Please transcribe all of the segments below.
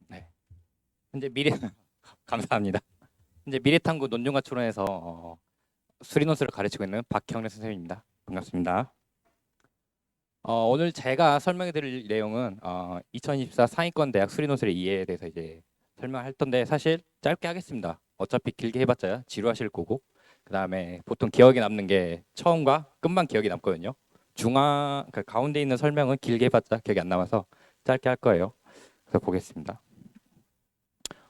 네. 현재 미래 감사합니다. 현재 미래탐구 논문과 추론에서 수리논술을 가르치고 있는 박형래 선생님입니다. 반갑습니다. 오늘 제가 설명해드릴 내용은 2024 상위권 대학 수리논술의 이해에 대해서 이제 설명할 텐데 사실 짧게 하겠습니다. 어차피 길게 해봤자 지루하실 거고 그 다음에 보통 기억에 남는 게 처음과 끝만 기억에 남거든요. 그 가운데 있는 설명은 길게 해봤자 기억이 안 남아서 짧게 할 거예요. 그래서 보겠습니다.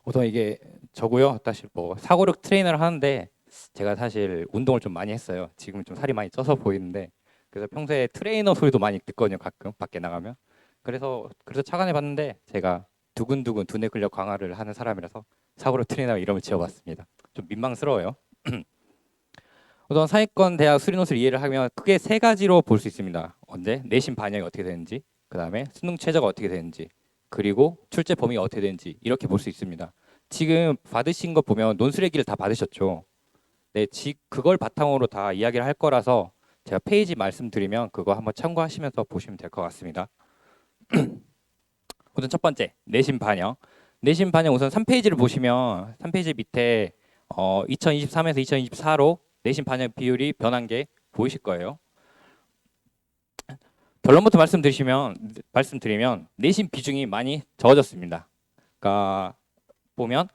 우선 이게 저고요. 다시 뭐 사고력 트레이너를 하는데 제가 사실 운동을 좀 많이 했어요. 지금 좀 살이 많이 쪄서 보이는데 그래서 평소에 트레이너 소리도 많이 듣거든요. 가끔 밖에 나가면. 그래서 착안해 봤는데 제가 두근두근 두뇌 근력 강화를 하는 사람이라서 사고력 트레이너 이름을 지어봤습니다. 좀 민망스러워요. 우선 상위권 대학 수리논술 이해를 하면 크게 세 가지로 볼 수 있습니다. 언제 내신 반영이 어떻게 되는지, 그 다음에 수능 최저가 어떻게 되는지, 그리고 출제 범위가 어떻게 되는지 이렇게 볼 수 있습니다. 지금 받으신 거 보면 논술의 길을 다 받으셨죠. 네, 그걸 바탕으로 다 이야기를 할 거라서 제가 페이지 말씀드리면 그거 한번 참고하시면서 보시면 될 것 같습니다. 우선 첫 번째, 내신 반영. 내신 반영 우선 3페이지를 보시면 3페이지 밑에 2023에서 2024로 내신 반영 비율이 변한 게 보이실 거예요. 결론부터 말씀드리면 내신 비중이 많이 적어졌습니다. 그러니까 보면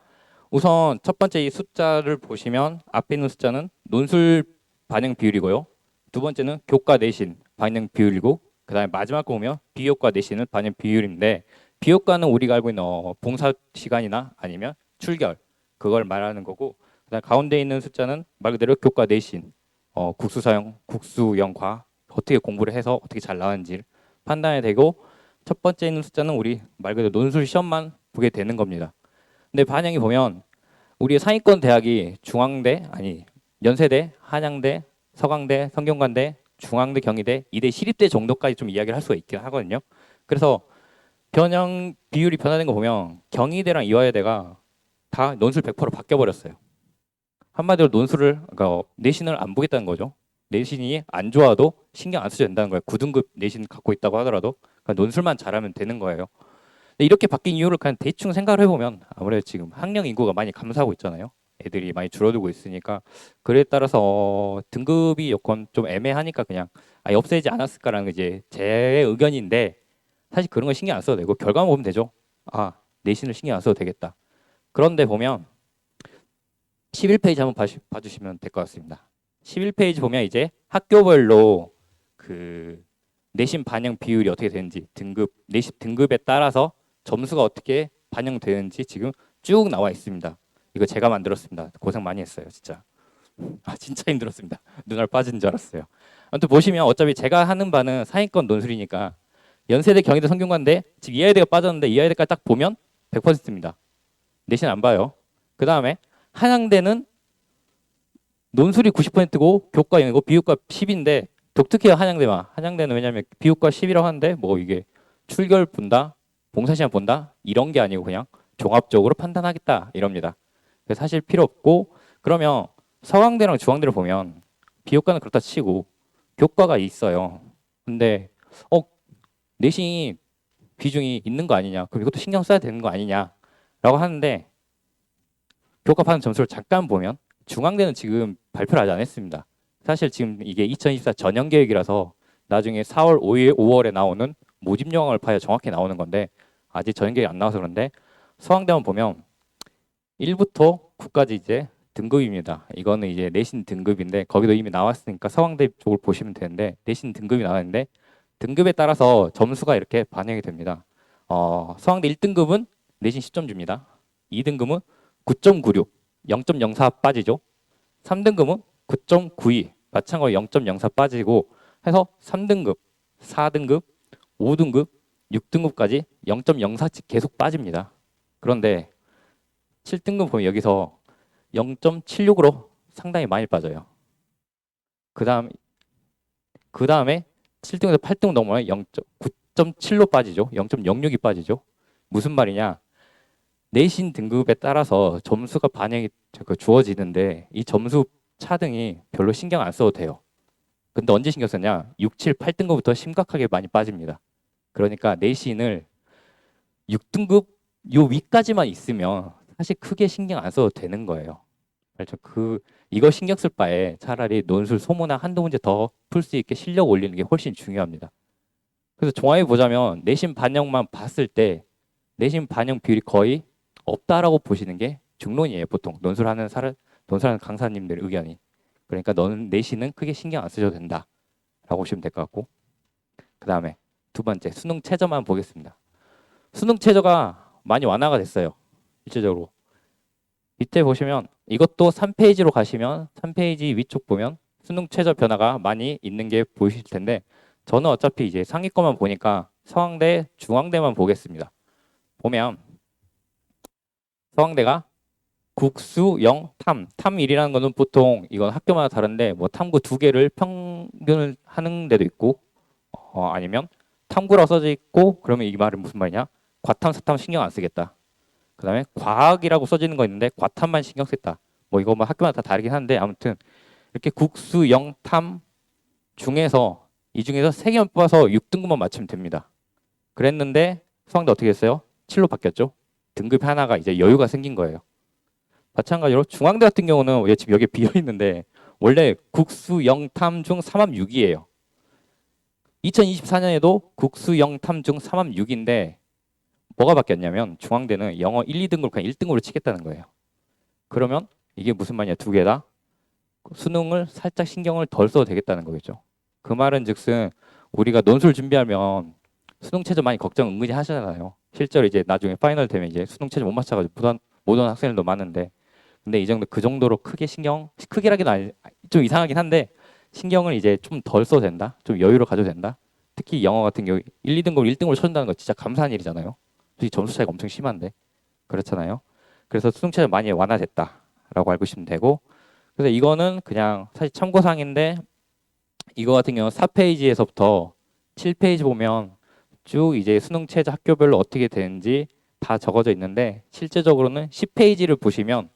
우선 첫 번째 이 숫자를 보시면 앞에 있는 숫자는 논술 반영 비율이고요. 두 번째는 교과 내신 반영 비율이고 그 다음에 마지막 거 보면 비교과 내신은 반영 비율인데 비교과는 우리가 알고 있는 봉사 시간이나 아니면 출결 그걸 말하는 거고 그다음 가운데 있는 숫자는 말 그대로 교과 내신 국수영과 어떻게 공부를 해서 어떻게 잘 나왔는지 판단이 되고 첫 번째 있는 숫자는 우리 말 그대로 논술 시험만 보게 되는 겁니다. 근데 반영이 보면 우리 상위권 대학이 연세대, 한양대, 서강대, 성균관대, 중앙대, 경희대, 이대 시립대 정도까지 좀 이야기를 할 수가 있긴 하거든요. 그래서 변형 비율이 변화된 거 보면 경희대랑 이화여대가 다 논술 100% 바뀌어 버렸어요. 한마디로 그러니까 내신을 안 보겠다는 거죠. 내신이 안 좋아도 신경 안 써도 된다는 거예요. 9등급 내신 갖고 있다고 하더라도 그러니까 논술만 잘하면 되는 거예요. 이렇게 바뀐 이유를 그냥 대충 생각을 해보면 아무래도 지금 학령 인구가 많이 감소하고 있잖아요. 애들이 많이 줄어들고 있으니까 그에 따라서 등급이 여건 좀 애매하니까 그냥 없애지 않았을까라는 게 이제 제 의견인데 사실 그런 거 신경 안 써도 되고 결과만 보면 되죠. 내신을 신경 안 써도 되겠다. 그런데 보면 11페이지 한번 봐주시면 될 것 같습니다. 11페이지 보면 이제 학교별로 그 내신 반영 비율이 어떻게 되는지 내신 등급에 따라서 점수가 어떻게 반영되는지 지금 쭉 나와 있습니다. 이거 제가 만들었습니다. 고생 많이 했어요, 진짜. 진짜 힘들었습니다. 눈알 빠지는 줄 알았어요. 아무튼 보시면 어차피 제가 하는 바는 상위권 논술이니까 연세대, 경희대, 성균관대 지금 이화여대가 빠졌는데 이화여대까지 딱 보면 100%입니다. 내신 안 봐요. 그 다음에 한양대는 논술이 90%고 교과 0이고 비교과 10인데 독특해요. 한양대는 왜냐하면 비교과 10이라고 하는데 뭐 이게 출결 본다, 봉사시간 본다 이런 게 아니고 그냥 종합적으로 판단하겠다 이럽니다. 그래서 사실 필요 없고 그러면 서강대랑 중앙대를 보면 비교과는 그렇다 치고 교과가 있어요. 근데 내신이 비중이 있는 거 아니냐? 그럼 이것도 신경 써야 되는 거 아니냐라고 하는데 교과 파는 점수를 잠깐 보면 중앙대는 지금 발표를 아직 안 했습니다. 사실 지금 이게 2024 전형 계획이라서 나중에 4월 5일, 5월에 나오는 모집 요강을 봐야 정확히 나오는 건데 아직 전형 계획이 안 나와서 그런데 서강대만 보면 1부터 9까지 이제 등급입니다. 이거는 이제 내신 등급인데 거기도 이미 나왔으니까 서강대 쪽을 보시면 되는데 내신 등급이 나왔는데 등급에 따라서 점수가 이렇게 반영이 됩니다. 서강대 1등급은 내신 10점 줍니다. 2등급은 9.96, 0.04 빠지죠. 3등급은 9.92, 마찬가지로 0.04 빠지고 해서 3등급, 4등급, 5등급, 6등급까지 0.04씩 계속 빠집니다. 그런데 7등급 보면 여기서 0.76으로 상당히 많이 빠져요. 그 다음에 7등에서 8등 넘어면 9.7로 빠지죠. 0.06이 빠지죠. 무슨 말이냐? 내신 등급에 따라서 점수가 반영이 주어지는데 이 점수 차등이 별로 신경 안 써도 돼요. 근데 언제 신경 쓰냐? 6, 7, 8등급부터 심각하게 많이 빠집니다. 그러니까 내신을 6등급, 요 위까지만 있으면 사실 크게 신경 안 써도 되는 거예요. 그렇죠. 이거 신경 쓸 바에 차라리 논술 소문나 한두 문제 더 풀 수 있게 실력 올리는 게 훨씬 중요합니다. 그래서 종합해 보자면 내신 반영만 봤을 때 내신 반영 비율이 거의 없다라고 보시는 게 중론이에요. 보통 논술하는 강사님들의 의견이. 그러니까 너는 내신은 크게 신경 안 쓰셔도 된다라고 보시면 될 것 같고. 그 다음에 두 번째 수능 최저만 보겠습니다. 수능 최저가 많이 완화가 됐어요. 실제적으로. 밑에 보시면 이것도 3페이지로 가시면 3페이지 위쪽 보면 수능 최저 변화가 많이 있는 게 보이실 텐데 저는 어차피 이제 상위 거만 보니까 서강대, 중앙대만 보겠습니다. 보면 서강대가 국수 0, 탐 1이라는 거는 보통 이건 학교마다 다른데 뭐 탐구 두 개를 평균을 하는 데도 있고 아니면 탐구라고 써져 있고 그러면 이 말은 무슨 말이냐? 과탐, 사탐 신경 안 쓰겠다. 그 다음에 과학이라고 써지는 거 있는데 과탐만 신경 썼다. 뭐 이거 뭐 학교마다 다 다르긴 한데 아무튼 이렇게 국수, 영탐 중에서 이 중에서 3개만 뽑아서 6등급만 맞추면 됩니다. 그랬는데 수강대 어떻게 했어요? 7로 바뀌었죠. 등급 하나가 이제 여유가 생긴 거예요. 마찬가지로 중앙대 같은 경우는 지금 여기 비어 있는데 원래 국수, 영탐 중 3합 6이에요. 2024년에도 국수, 영탐 중 3합 6인데 뭐가 바뀌었냐면 중앙대는 영어 1, 2등급을 그냥 1등급으로 치겠다는 거예요. 그러면 이게 무슨 말이냐? 두 개 다 수능을 살짝 신경을 덜 써도 되겠다는 거겠죠. 그 말은 즉슨 우리가 논술 준비하면 수능 최저 많이 걱정 은근히 하시잖아요. 실제로 이제 나중에 파이널 되면 이제 수능 최저 못 맞춰가지고 부담 못 오는 학생들도 많은데 근데 그 정도로 크게라기는 좀 이상하긴 한데 신경을 이제 좀 덜 써도 된다. 좀 여유를 가져도 된다. 특히 영어 같은 경우 1, 2등급을 1등급으로 쳐준다는 거 진짜 감사한 일이잖아요. 솔직히 점수 차이가 엄청 심한데 그렇잖아요. 그래서 수능 최저 많이 완화됐다라고 알고 있으면 되고 그래서 이거는 그냥 사실 참고사항인데 이거 같은 경우 4페이지에서부터 7페이지 보면 쭉 이제 수능 최저 학교별로 어떻게 되는지 다 적어져 있는데 실제적으로는 10페이지를 보시면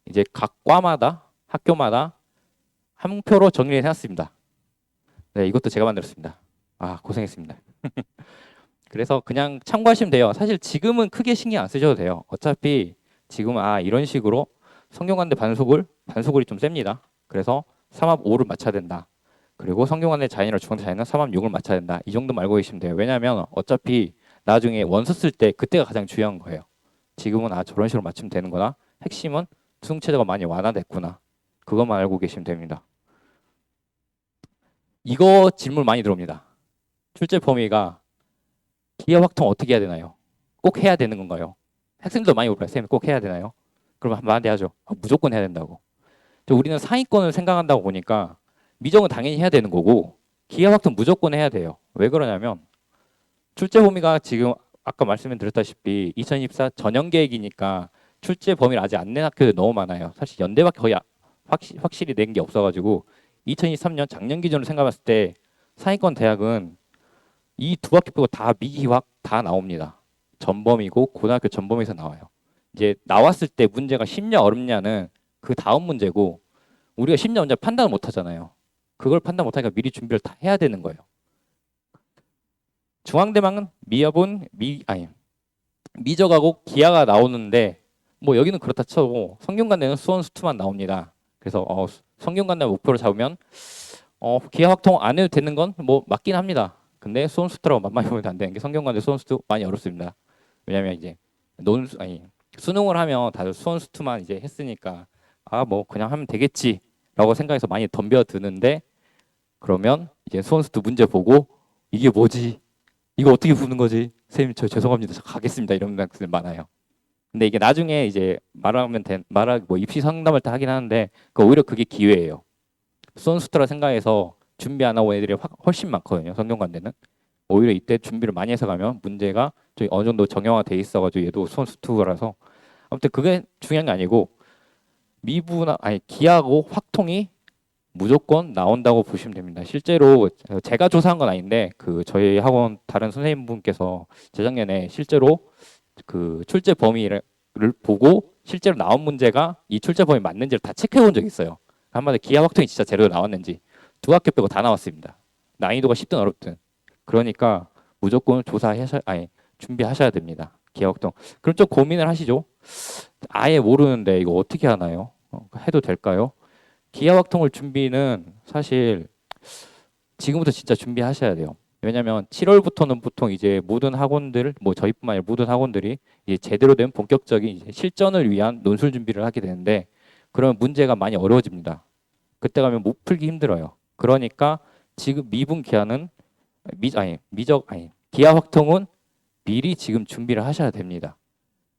이제 각 과마다 학교마다 한 표로 정리를 해놨습니다. 네, 이것도 제가 만들었습니다. 아, 고생했습니다. 그래서 그냥 참고하시면 돼요. 사실 지금은 크게 신경 안 쓰셔도 돼요. 어차피 지금은 이런 식으로 성균관대 반수굴이 좀 셉니다. 그래서 3합 5를 맞춰야 된다. 그리고 성균관대 자연이나 중앙대 자연은 3합 6을 맞춰야 된다. 이 정도만 알고 계시면 돼요. 왜냐하면 어차피 나중에 원서 쓸 때 그때가 가장 중요한 거예요. 지금은 저런 식으로 맞추면 되는 거나 핵심은 수능 체제가 많이 완화됐구나. 그것만 알고 계시면 됩니다. 이거 질문 많이 들어옵니다. 출제 범위가 기하 확통 어떻게 해야 되나요? 꼭 해야 되는 건가요? 학생들도 많이 물어요. 쌤 꼭 해야 되나요? 그럼 한마디 하죠. 무조건 해야 된다고. 우리는 상위권을 생각한다고 보니까 미정은 당연히 해야 되는 거고 기하 확통 무조건 해야 돼요. 왜 그러냐면 출제 범위가 지금 아까 말씀드렸다시피 2024 전형 계획이니까 출제 범위를 아직 안 낸 학교들 너무 많아요. 사실 연대밖에 거의 확실히 낸 게 없어가지고 2023년 작년 기준으로 생각했을 때 상위권 대학은 이 두 학교 빼고 다 미기확 다 나옵니다. 전범이고 고등학교 전범에서 나와요. 이제 나왔을 때 문제가 쉽냐 어렵냐는 그 다음 문제고 우리가 쉽냐 어렵냐 판단을 못 하잖아요. 그걸 판단 못 하니까 미리 준비를 다 해야 되는 거예요. 중앙대망은 미적하고 기하가 나오는데 뭐 여기는 그렇다 쳐도 성균관대는 수원 수투만 나옵니다. 그래서 성균관대 목표를 잡으면 기하 확통 안 해도 되는 건 뭐 맞긴 합니다. 근데 수원 수투라고 만만히 보면 안 되는 게 성균관대 수원 수투 많이 어렵습니다. 왜냐면 이제 수능을 하면 다들 수원 수투만 이제 했으니까 뭐 그냥 하면 되겠지라고 생각해서 많이 덤벼드는데 그러면 이제 수원 수투 문제 보고 이게 뭐지? 이거 어떻게 푸는 거지? 선생님 저 죄송합니다. 저 가겠습니다. 이런 학생들 많아요. 근데 이게 나중에 이제 뭐 입시 상담을 다 하긴 하는데 오히려 그게 기회예요. 수원수트라 생각해서 준비 안 하고 애들이 훨씬 많거든요. 성균관대는. 오히려 이때 준비를 많이 해서 가면 문제가 좀 어느 정도 정형화돼 있어가지고 얘도 수원수트라서 아무튼 그게 중요한 게 아니고 기하고 확통이 무조건 나온다고 보시면 됩니다. 실제로 제가 조사한 건 아닌데 저희 학원 다른 선생님분께서 재작년에 실제로 그 출제 범위를 보고 실제로 나온 문제가 이 출제 범위 맞는지를 다 체크해 본 적이 있어요. 한마디로 기하 확통이 진짜 제대로 나왔는지 두 학교 빼고 다 나왔습니다. 난이도가 쉽든 어렵든. 그러니까 무조건 준비하셔야 됩니다. 기하학동. 그럼 좀 고민을 하시죠. 아예 모르는데 이거 어떻게 하나요? 해도 될까요? 기하학통을 준비는 사실 지금부터 진짜 준비하셔야 돼요. 왜냐면 7월부터는 보통 이제 모든 학원들, 뭐 저희뿐만 아니라 모든 학원들이 이제 제대로 된 본격적인 이제 실전을 위한 논술 준비를 하게 되는데 그러면 문제가 많이 어려워집니다. 그때 가면 못 풀기 힘들어요. 그러니까 지금 미분 기하는 기하 확통은 미리 지금 준비를 하셔야 됩니다.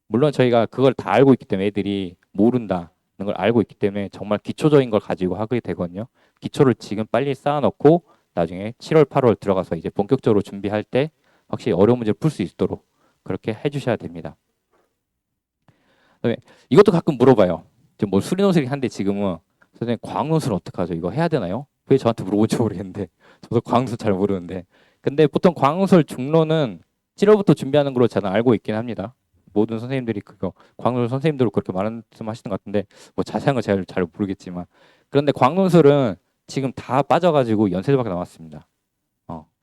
물론 저희가 그걸 다 알고 있기 때문에 애들이 모른다는 걸 알고 있기 때문에 정말 기초적인 걸 가지고 하게 되거든요. 기초를 지금 빨리 쌓아놓고 나중에 7월, 8월 들어가서 이제 본격적으로 준비할 때 확실히 어려운 문제를 풀 수 있도록 그렇게 해주셔야 됩니다. 그다음에 이것도 가끔 물어봐요. 지금 뭐 수리논술이 한데 지금은 선생님 과학논술 어떡하죠? 이거 해야 되나요? 왜 저한테 물어볼지 모르겠는데 저도 과학논술 잘 모르는데 근데 보통 과학논술 중론은 7월부터 준비하는 걸로 저는 알고 있긴 합니다. 모든 선생님들이 그거 과학논술 선생님들도 그렇게 말씀하시는 것 같은데 뭐 자세한 건 제가 잘 모르겠지만 그런데 과학논술은 지금 다 빠져가지고 연세대밖에 남았습니다.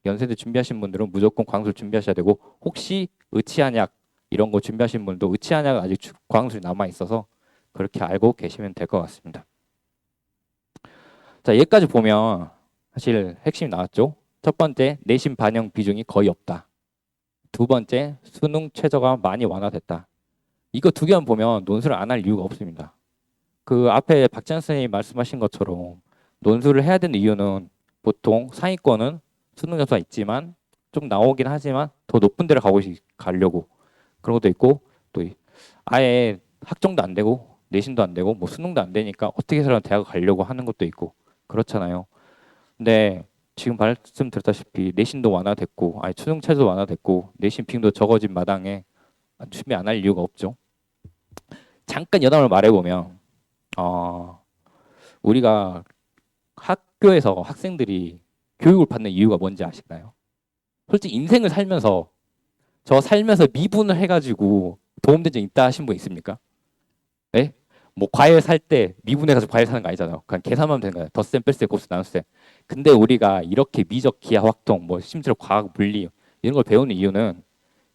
연세대 준비하신 분들은 무조건 과학논술 준비하셔야 되고 혹시 의치한약 이런 거 준비하신 분도 의치한약 아직 과학논술이 남아 있어서 그렇게 알고 계시면 될 것 같습니다. 자, 여기까지 보면 사실 핵심이 나왔죠. 첫 번째, 내신 반영 비중이 거의 없다. 두 번째, 수능 최저가 많이 완화됐다. 이거 두 개만 보면 논술을 안 할 이유가 없습니다. 그 앞에 박찬 선생님이 말씀하신 것처럼 논술을 해야 되는 이유는 보통 상위권은 수능 점수가 있지만 좀 나오긴 하지만 더 높은 데를 가려고 그런 것도 있고 또 아예 학종도 안 되고 내신도 안 되고 뭐 수능도 안 되니까 어떻게 해서든 대학을 가려고 하는 것도 있고 그렇잖아요. 근데 지금 말씀드렸다시피 내신도 완화됐고 아니 수능 최저도 완화됐고 내신 비중도 적어진 마당에 준비 안 할 이유가 없죠. 잠깐 여담을 말해보면 우리가 학교에서 학생들이 교육을 받는 이유가 뭔지 아시나요? 솔직히 인생을 살면서 저 살면서 미분을 해가지고 도움된 적 있다 하신 분 있습니까? 네? 뭐 과일 살 때 미분해가지고 과일 사는 거 아니잖아요. 그냥 계산하면 되는 거예요. 덧셈, 뺄셈, 곱셈, 나눗셈. 근데 우리가 이렇게 미적, 기하, 확통, 뭐 심지어 과학, 물리 이런 걸 배우는 이유는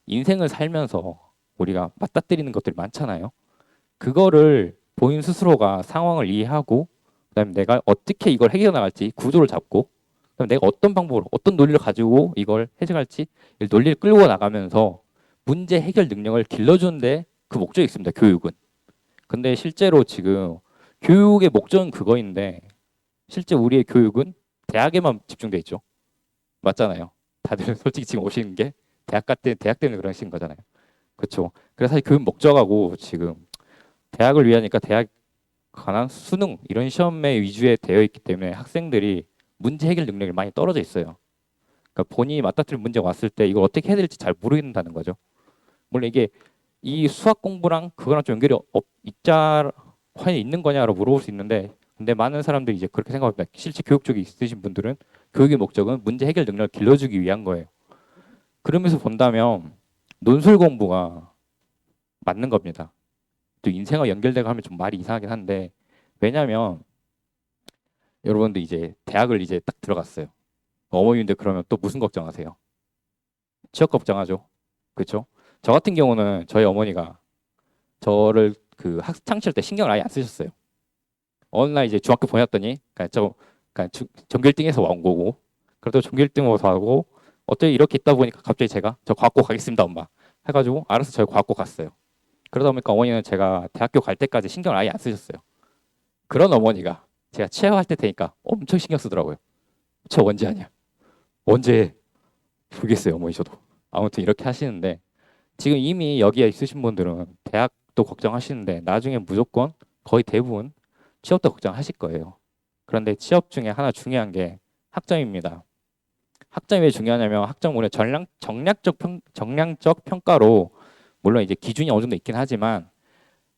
인생을 살면서 우리가 맞닥뜨리는 것들이 많잖아요. 그거를 본인 스스로가 상황을 이해하고 그다음에 내가 어떻게 이걸 해결해 나갈지 구조를 잡고 그다음에 내가 어떤 방법으로 어떤 논리를 가지고 이걸 해석할지 논리를 끌고 나가면서 문제 해결 능력을 길러주는데 그 목적이 있습니다. 교육은. 근데 실제로 지금 교육의 목적은 그거인데 실제 우리의 교육은 대학에만 집중돼 있죠. 맞잖아요. 다들 솔직히 지금 오시는 게 대학 때문에 그러신 거잖아요. 그렇죠. 그래서 사실 교육 목적하고 지금 대학을 위하니까 대학 관한 수능 이런 시험에 위주에 되어 있기 때문에 학생들이 문제 해결 능력이 많이 떨어져 있어요. 그러니까 본인이 맞닥뜨릴 문제가 왔을 때 이걸 어떻게 해야 될지 잘 모르겠다는 거죠. 물론 이게 이 수학 공부랑 그거랑 좀 연결이 있자 관이 있는 거냐로 물어볼 수 있는데 근데 많은 사람들이 이제 그렇게 생각합니다. 실제 교육 쪽에 있으신 분들은 교육의 목적은 문제 해결 능력을 길러주기 위한 거예요. 그러면서 본다면 논술 공부가 맞는 겁니다. 또 인생과 연결되고 하면 좀 말이 이상하긴 한데 왜냐하면 여러분들 이제 대학을 이제 딱 들어갔어요. 어머님들 그러면 또 무슨 걱정하세요? 취업 걱정하죠. 그렇죠? 저 같은 경우는 저희 어머니가 저를 그 학창 시절 때 신경을 아예 안 쓰셨어요. 어느 날 이제 중학교 보냈더니 전교 1등에서 온 거고 그래도 전교 1등으로 하고 어떻게 이렇게 있다 보니까 갑자기 제가 저 과학고 가겠습니다 엄마 해가지고 알아서 저희 과학고 갔어요. 그러다 보니까 어머니는 제가 대학교 갈 때까지 신경을 아예 안 쓰셨어요. 그런 어머니가 제가 취업할 때 되니까 엄청 신경 쓰더라고요. 취업 언제 하냐? 언제 모르겠어요 어머니 저도. 아무튼 이렇게 하시는데 지금 이미 여기에 있으신 분들은 대학도 걱정하시는데 나중에 무조건 거의 대부분 취업도 걱정하실 거예요. 그런데 취업 중에 하나 중요한 게 학점입니다. 학점이 왜 중요하냐면 학점은 정량적 평가로 물론 이제 기준이 어느 정도 있긴 하지만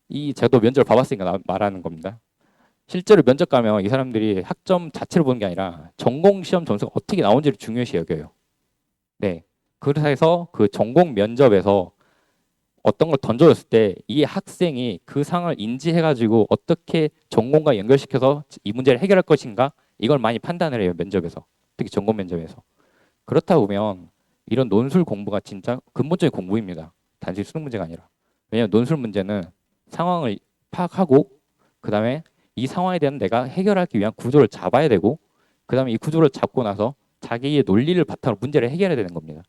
이 제가 또 면접을 봐봤으니까 말하는 겁니다. 실제로 면접 가면 이 사람들이 학점 자체를 보는 게 아니라 전공 시험 점수가 어떻게 나온지를 중요시 여겨요. 네. 그래서 그 전공 면접에서 어떤 걸 던져줬을 때 이 학생이 그 상황을 인지해가지고 어떻게 전공과 연결시켜서 이 문제를 해결할 것인가 이걸 많이 판단을 해요 면접에서 특히 전공 면접에서 그렇다 보면 이런 논술 공부가 진짜 근본적인 공부입니다. 단순히 수능 문제가 아니라. 왜냐하면 논술 문제는 상황을 파악하고 그 다음에 이 상황에 대한 내가 해결하기 위한 구조를 잡아야 되고 그 다음에 이 구조를 잡고 나서 자기의 논리를 바탕으로 문제를 해결해야 되는 겁니다.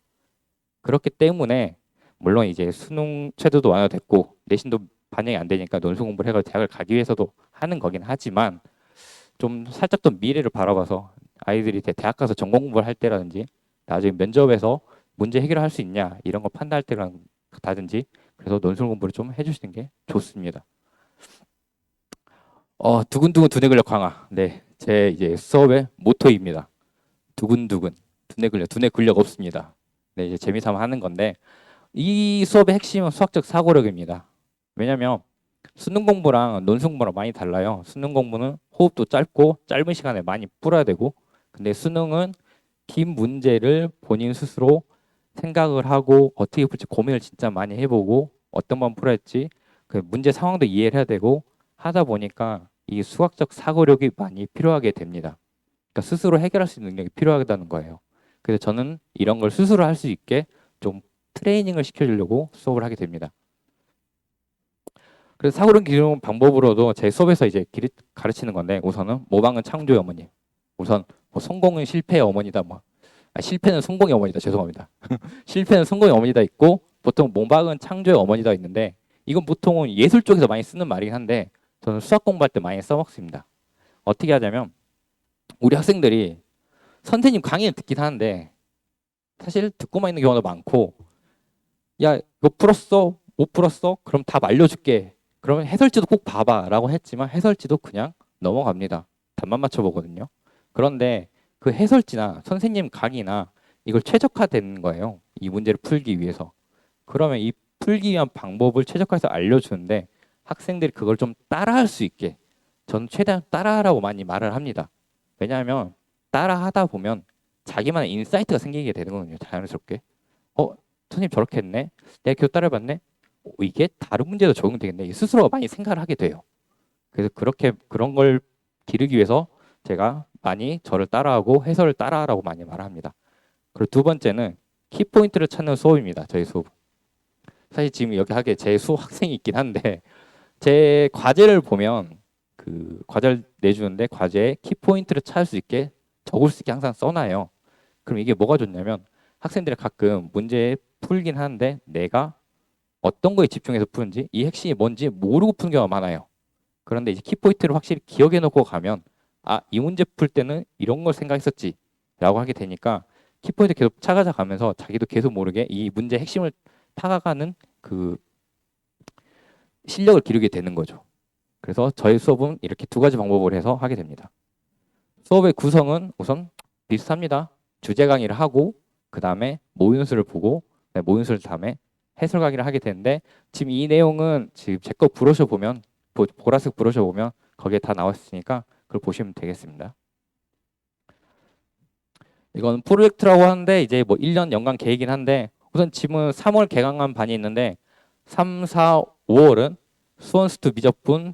그렇기 때문에 물론 이제 수능 최저도 완화됐고 내신도 반영이 안 되니까 논술 공부를 해서 대학을 가기 위해서도 하는 거긴 하지만 좀 살짝 더 미래를 바라봐서 아이들이 이제 대학 가서 전공 공부를 할 때라든지 나중에 면접에서 문제 해결할 수 있냐 이런 거 판단할 때라든지 그래서 논술 공부를 좀 해주시는 게 좋습니다. 두근두근 두뇌 근력 강화. 네, 제 이제 수업의 모토입니다. 두근두근 두뇌 근력 없습니다. 네, 이제 재미삼아 하는 건데 이 수업의 핵심은 수학적 사고력입니다. 왜냐하면 수능 공부랑 논술 공부랑 많이 달라요. 수능 공부는 호흡도 짧고 짧은 시간에 많이 풀어야 되고 근데 수능은 긴 문제를 본인 스스로 생각을 하고 어떻게 풀지 고민을 진짜 많이 해보고 어떤 번 풀어야 할지 그 문제 상황도 이해를 해야 되고 하다 보니까 이 수학적 사고력이 많이 필요하게 됩니다. 그러니까 스스로 해결할 수 있는 능력이 필요하다는 거예요. 그래서 저는 이런 걸 스스로 할 수 있게 좀 트레이닝을 시켜주려고 수업을 하게 됩니다. 그래서 사고력 기르는 방법으로도 제 수업에서 이제 가르치는 건데 우선은 모방은 창조의 어머니. 우선 뭐 성공은 실패의 어머니다. 실패는 성공의 어머니다. 죄송합니다. 실패는 성공의 어머니다 있고 보통 모방은 창조의 어머니다 있는데 이건 보통은 예술 쪽에서 많이 쓰는 말이긴 한데 저는 수학 공부할 때 많이 써먹습니다. 어떻게 하자면 우리 학생들이 선생님 강의를 듣긴 하는데 사실 듣고만 있는 경우도 많고 야 이거 풀었어? 못 풀었어? 그럼 답 알려줄게. 그러면 해설지도 꼭 봐봐 라고 했지만 해설지도 그냥 넘어갑니다. 답만 맞춰보거든요. 그런데 그 해설지나 선생님 강의나 이걸 최적화되는 거예요. 이 문제를 풀기 위해서. 그러면 이 풀기 위한 방법을 최적화해서 알려주는데 학생들이 그걸 좀 따라할 수 있게 저는 최대한 따라하라고 많이 말을 합니다. 왜냐하면 따라하다 보면 자기만의 인사이트가 생기게 되는 거거든요. 자연스럽게. 선생님 저렇게 했네. 내가 계속 따라해봤네. 이게 다른 문제도 적용되겠네. 스스로가 많이 생각을 하게 돼요. 그래서 그렇게 그런 걸 기르기 위해서 제가 많이 저를 따라하고 해설을 따라하라고 많이 말합니다. 그리고 두 번째는 키포인트를 찾는 수업입니다. 저희 수업. 사실 지금 여기 하게 제 수학생이 있긴 한데 제 과제를 보면 그 과제를 내주는데 과제에 키포인트를 찾을 수 있게 적을 수 있게 항상 써놔요. 그럼 이게 뭐가 좋냐면 학생들이 가끔 문제 풀긴 하는데 내가 어떤 거에 집중해서 푸는지 이 핵심이 뭔지 모르고 푸는 경우가 많아요. 그런데 이제 키포인트를 확실히 기억해 놓고 가면 이 문제 풀 때는 이런 걸 생각했었지 라고 하게 되니까 키포인트 계속 찾아가면서 자기도 계속 모르게 이 문제 핵심을 파악하는 그 실력을 기르게 되는 거죠. 그래서 저희 수업은 이렇게 두 가지 방법을 해서 하게 됩니다. 수업의 구성은 우선 비슷합니다. 주제 강의를 하고 그 다음에 모의고사를 보고 모의고사를 다음에 해설 강의를 하게 되는데 지금 이 내용은 지금 제 거 브로셔 보면 보라색 브로셔 보면 거기에 다 나와 있으니까 그걸 보시면 되겠습니다. 이건 프로젝트라고 하는데 이제 뭐 1년 연간 계획이긴 한데 우선 지금 3월 개강한 반이 있는데 3, 4, 5월은 수원스투 미적분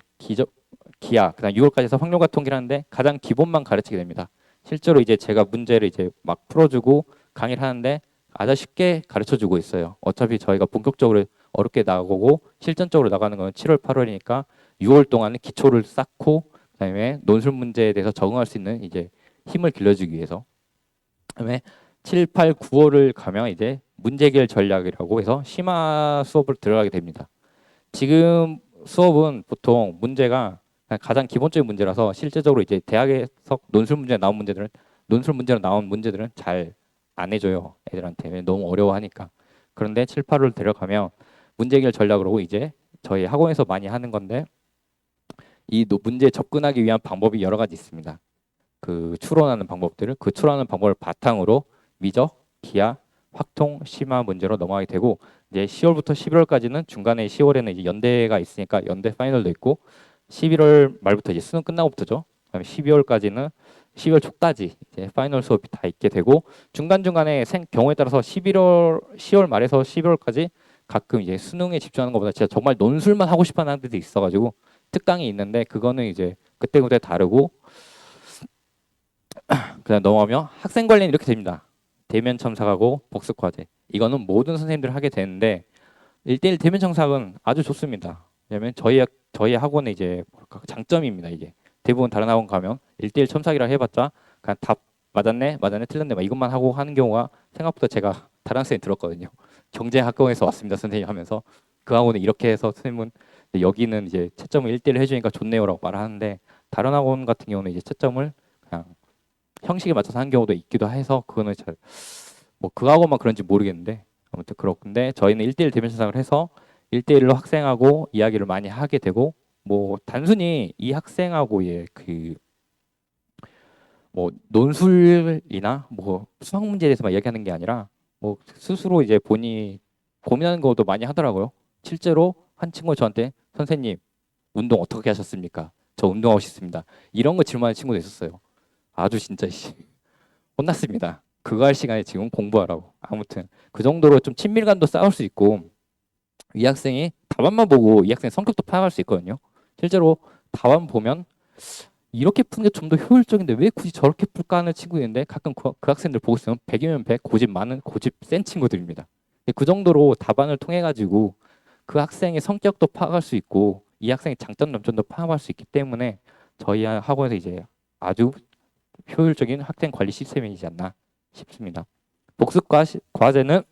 기하 그다음 6월까지 해서 확률과 통계를 하는데 가장 기본만 가르치게 됩니다. 실제로 이제 제가 문제를 이제 막 풀어주고 강의를 하는데 아주 쉽게 가르쳐주고 있어요. 어차피 저희가 본격적으로 어렵게 나가고 실전적으로 나가는 건 7월, 8월이니까 6월 동안은 기초를 쌓고 그다음에 논술 문제에 대해서 적응할 수 있는 이제 힘을 길러주기 위해서 그다음에 7, 8, 9월을 가면 이제 문제 해결 전략이라고 해서 심화 수업을 들어가게 됩니다. 지금 수업은 보통 문제가 가장 기본적인 문제라서 실제적으로 이제 대학에서 논술 문제로 나온 문제들은 잘 안 해줘요. 애들한테 너무 어려워하니까. 그런데 7, 8월 데려가면 문제 해결 전략으로 이제 저희 학원에서 많이 하는 건데 이 문제에 접근하기 위한 방법이 여러 가지 있습니다. 그 추론하는 방법들을 그 추론하는 방법을 바탕으로 미적, 기하, 확통, 심화 문제로 넘어가게 되고 이제 10월부터 11월까지는 중간에 10월에는 이제 연대가 있으니까 연대 파이널도 있고 11월 말부터 이제 수능 끝나고부터죠. 그다음에 12월까지는 12월 초까지 이제 파이널 수업이 다 있게 되고 중간중간에 경우에 따라서 10월 말에서 12월까지 가끔 이제 수능에 집중하는 것보다 진짜 정말 논술만 하고 싶어 하는 애들도 있어가지고 특강이 있는데 그거는 이제 그때그때 다르고 그다음 넘어가면 학생 관리는 이렇게 됩니다. 대면 첨삭하고 복습 과제. 이거는 모든 선생님들 하게 되는데 1대1 대면 청탁은 아주 좋습니다. 왜냐면 저희 학원의 이제 뭐랄까 장점입니다. 이게 대부분 다른 학원 가면 1대1 첨삭이라 해봤자 그냥 답 맞았네, 맞았네, 틀렸네 막 이것만 하고 하는 경우가 생각보다 제가 다른 학생이 들었거든요. 경제학과에서 왔습니다, 선생님 하면서 그 학원에 이렇게 해서 선생님은 여기는 이제 채점을 1대1 해주니까 좋네요라고 말하는데 다른 학원 같은 경우는 이제 채점을 그냥 형식에 맞춰서 한 경우도 있기도 해서 그거는 잘 뭐 그 학원만 그런지 모르겠는데 아무튼 그렇군데 저희는 1대1 대면 수상을 해서 1대1로 학생하고 이야기를 많이 하게 되고 뭐 단순히 이 학생하고의 그 뭐 논술이나 뭐 수학 문제에 대해서만 이야기하는 게 아니라 뭐 스스로 이제 본인이 고민하는 것도 많이 하더라고요. 실제로 한 친구가 저한테 선생님 운동 어떻게 하셨습니까? 저 운동하고 싶습니다. 이런 거 질문하는 친구도 있었어요. 아주 진짜 혼났습니다. 그거 할 시간에 지금 공부하라고. 아무튼 그 정도로 좀 친밀감도 쌓을 수 있고 이 학생이 답안만 보고 이 학생 성격도 파악할 수 있거든요. 실제로 답안 보면 이렇게 푸는 게 좀 더 효율적인데 왜 굳이 저렇게 풀까 하는 친구인데 가끔 그 학생들 보고 있으면 100이면 100 고집 많은 고집 센 친구들입니다. 그 정도로 답안을 통해 가지고 그 학생의 성격도 파악할 수 있고 이 학생의 장점 단점도 파악할 수 있기 때문에 저희 학원에서 이제 아주 효율적인 학생 관리 시스템이지 않나 싶습니다. 복습 과제는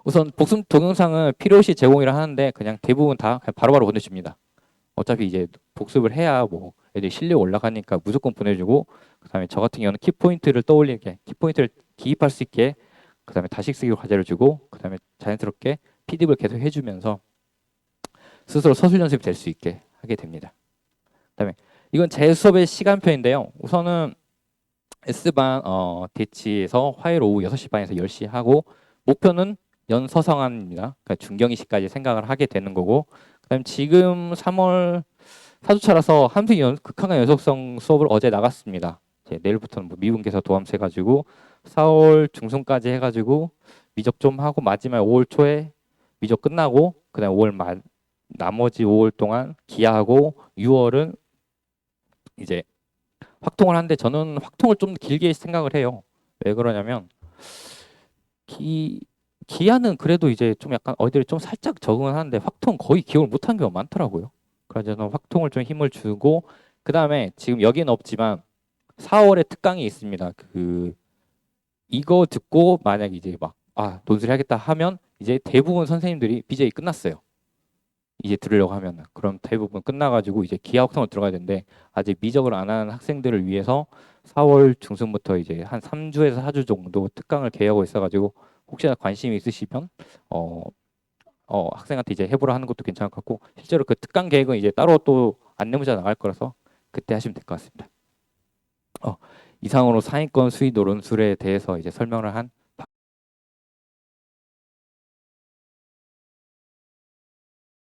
우선 복습 동영상은 필요시 제공이라 하는데 그냥 대부분 다 그냥 바로바로 보내줍니다. 어차피 이제 복습을 해야 뭐 애들이 실력 올라가니까 무조건 보내주고 그다음에 저 같은 경우는 키포인트를 떠올리게 키포인트를 기입할 수 있게 그다음에 다시 쓰기 과제를 주고 그다음에 자연스럽게 피드백을 계속 해주면서 스스로 서술 연습이 될 수 있게 하게 됩니다. 그다음에 이건 제 수업의 시간표인데요. 우선은 S반 대치에서 화요일 오후 6시 반에서 10시 하고 목표는 연서성한입니다. 그러니까 중경이시까지 생각을 하게 되는 거고 그다음 지금 3월 사주차라서 함수 극한과 연속성 수업을 어제 나갔습니다. 이제 내일부터는 뭐 미분계사 도함수 해가지고 4월 중순까지 해가지고 미적 좀 하고 마지막 5월 초에 미적 끝나고 그다음 5월 말 나머지 5월 동안 기하하고 6월은 이제 확통을 하는데 저는 확통을 좀 길게 생각을 해요. 왜 그러냐면 기 기하는 그래도 이제 좀 약간 어디를 좀 살짝 적응을 하는데 확통 거의 기억을 못한 경우가 많더라고요. 그래서 저는 확통을 좀 힘을 주고 그 다음에 지금 여기는 없지만 4월에 특강이 있습니다. 그 이거 듣고 만약 이제 막 논술 해야겠다 하면 이제 대부분 선생님들이 BJ 끝났어요. 이제 들으려고 하면 그럼 대부분 끝나가지고 이제 기하 확통을 들어가야 되는데 아직 미적을 안 하는 학생들을 위해서 4월 중순부터 이제 한 3주에서 4주 정도 특강을 계획하고 있어가지고 혹시나 관심이 있으시면 어, 학생한테 이제 해보라 하는 것도 괜찮을 것 같고 실제로 그 특강 계획은 이제 따로 또 안내문자 나갈 거라서 그때 하시면 될 것 같습니다. 이상으로 상위권 수의 노론술에 대해서 이제 설명을 한